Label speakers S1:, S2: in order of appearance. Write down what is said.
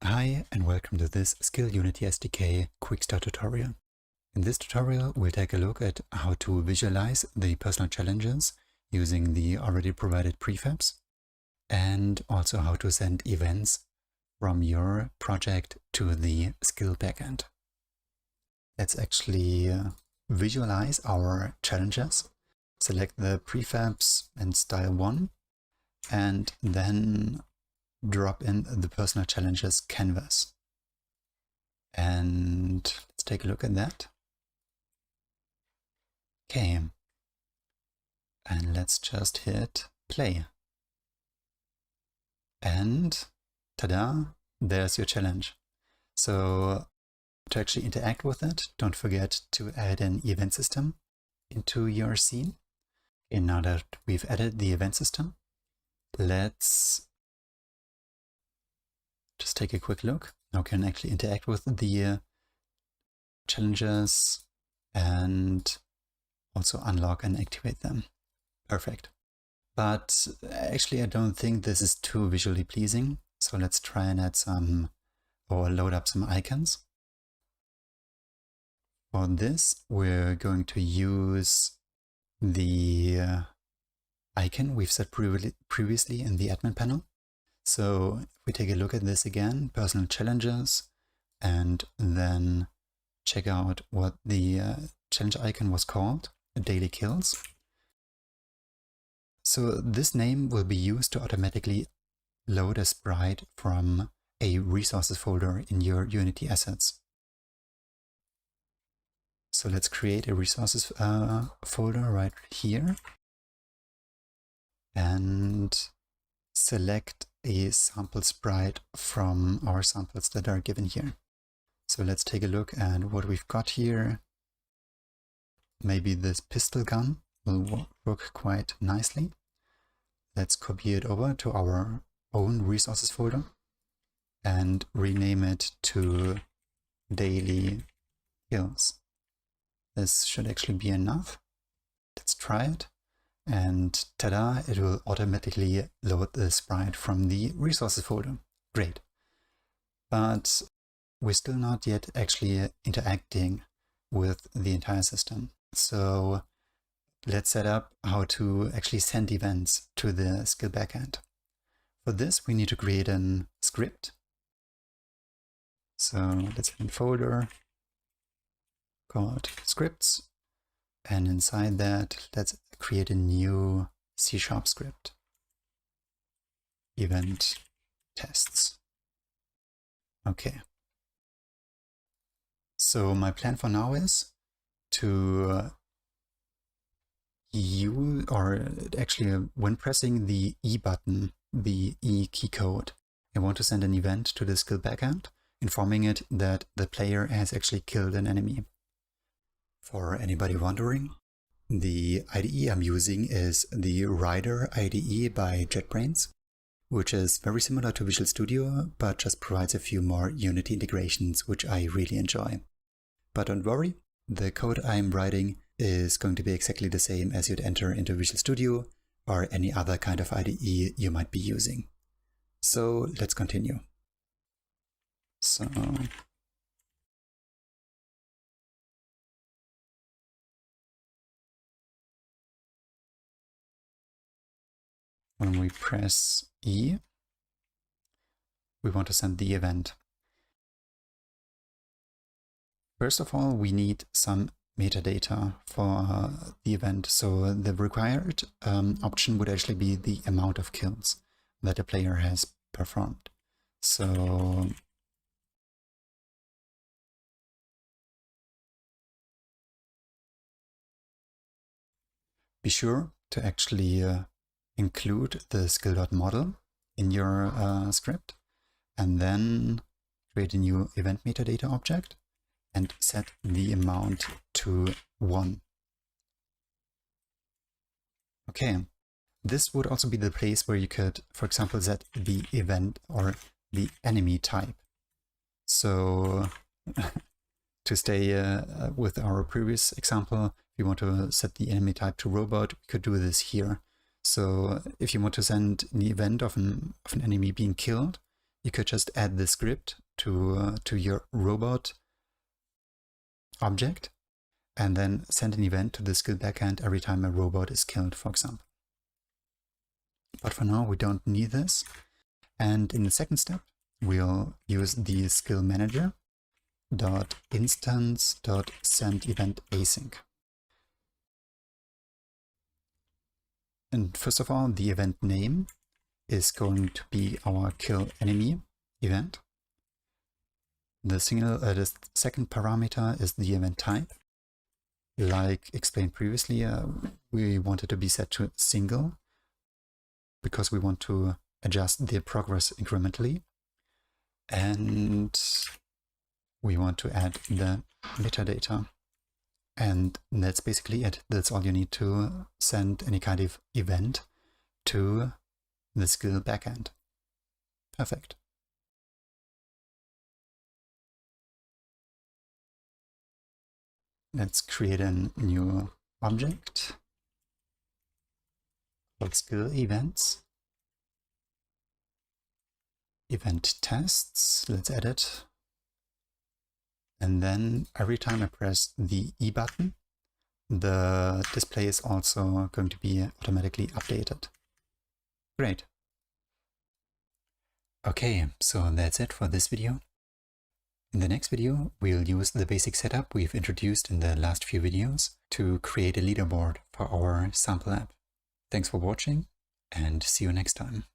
S1: Hi and welcome to this SCILL Unity SDK Quickstart tutorial. In this tutorial we'll take a look at how to visualize the personal challenges using the already provided prefabs, and also how to send events from your project to the SCILL backend. Let's actually visualize our challenges. Select the prefabs and style 1 and then drop in the personal challenges canvas. And let's take a look at that. Okay. And let's just hit play. And ta-da, there's your challenge. So to actually interact with it, don't forget to add an event system into your scene. And now that we've added the event system, let's just take a quick look. Now we can actually interact with the challenges and also unlock and activate them. Perfect. But actually I don't think this is too visually pleasing. So let's try and add some, or load up some icons. For this, we're going to use the icon we've set previously in the admin panel. So if we take a look at this again, personal challenges, and then check out what the challenge icon was called, daily kills. So this name will be used to automatically load a sprite from a resources folder in your Unity assets. So let's create a resources folder right here and select a sample sprite from our samples that are given here. So let's take a look at what we've got here. Maybe this pistol gun will work quite nicely. Let's copy it over to our own resources folder and rename it to daily kills. This should actually be enough. Let's try it. And ta-da, it will automatically load the sprite from the resources folder. Great. But we're still not yet actually interacting with the entire system. So let's set up how to actually send events to the SCILL backend. For this, we need to create a script. So let's add a folder called scripts. And inside that, let's create a new C# script. Event tests. Okay. So my plan for now is to use, or actually when pressing the E button, the E key code, I want to send an event to the SCILL backend, informing it that the player has actually killed an enemy. For anybody wondering, the IDE I'm using is the Rider IDE by JetBrains, which is very similar to Visual Studio, but just provides a few more Unity integrations, which I really enjoy. But don't worry, the code I'm writing is going to be exactly the same as you'd enter into Visual Studio or any other kind of IDE you might be using. So let's continue. So when we press E, we want to send the event. First of all, we need some metadata for the event. So the required option would actually be the amount of kills that a player has performed. So be sure to actually include the skill.model in your script, and then create a new event metadata object and set the amount to 1. Okay, this would also be the place where you could, for example, set the event or the enemy type. So to stay with our previous example, if you want to set the enemy type to robot, we could do this here. So if you want to send an event of an enemy being killed, you could just add the script to your robot object and then send an event to the SCILL backend every time a robot is killed, for example. But for now, we don't need this. And in the second step, we'll use the SCILL manager .instance.send event async. And first of all, the event name is going to be our kill enemy event. The second parameter is the event type. Like explained previously, we want it to be set to single because we want to adjust the progress incrementally. And we want to add the metadata. And that's basically it. That's all you need to send any kind of event to the SCILL backend. Perfect. Let's create a new object called SCILL events. Event tests, let's add it. And then every time I press the E button, the display is also going to be automatically updated. Great. Okay, so that's it for this video. In the next video, we'll use the basic setup we've introduced in the last few videos to create a leaderboard for our sample app. Thanks for watching and see you next time.